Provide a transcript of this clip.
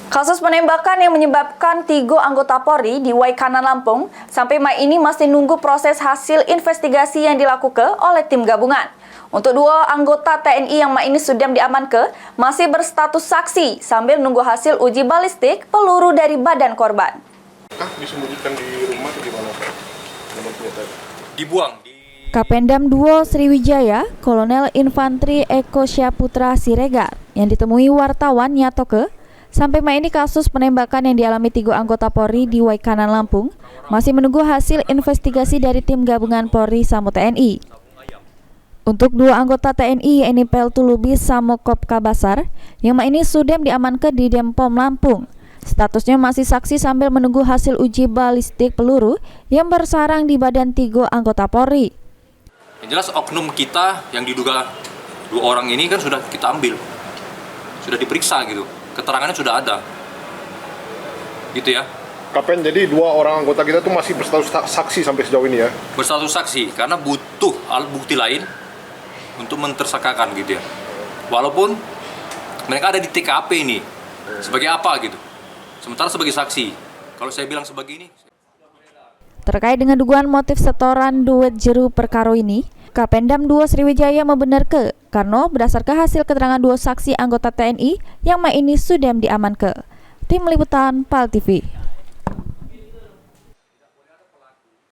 Kasus penembakan yang menyebabkan 3 anggota Polri di Waikanan, Lampung, sampai Mei ini masih nunggu proses hasil investigasi yang dilakukan oleh tim gabungan. Untuk 2 anggota TNI yang Mei ini sudah diamankan, masih berstatus saksi sambil nunggu hasil uji balistik peluru dari badan korban. Disembunyikan di rumah atau gimana? Dibuang. Kapendam 2 Sriwijaya, Kolonel Infantri Eko Syaputra Siregar, yang ditemui wartawan nyatoke, sampai Mei ini kasus penembakan yang dialami 3 anggota Polri di Waikanan, Lampung masih menunggu hasil investigasi dari tim gabungan Polri sama TNI. Untuk 2 anggota TNI yaitu Peltu Lubis sama Kopka Basar yang Mei ini sudah diamankan di Denpom, Lampung. Statusnya masih saksi sambil menunggu hasil uji balistik peluru yang bersarang di badan 3 anggota Polri. Yang jelas oknum kita yang diduga 2 orang ini kan sudah kita ambil, sudah diperiksa gitu. Keterangannya sudah ada, gitu ya. Kapten, jadi 2 orang anggota kita tuh masih berstatus saksi sampai sejauh ini ya? Berstatus saksi, karena butuh alat bukti lain untuk mentersangkakan gitu ya. Walaupun mereka ada di TKP ini, sebagai apa gitu. Sementara sebagai saksi, kalau saya bilang sebagai ini. Terkait dengan dugaan motif setoran duit jeru perkara ini, Kapendam 2 Sriwijaya membenarkan karena berdasarkan hasil keterangan 2 saksi anggota TNI yang Mei ini sudah diamankan. Tim Liputan PAL TV.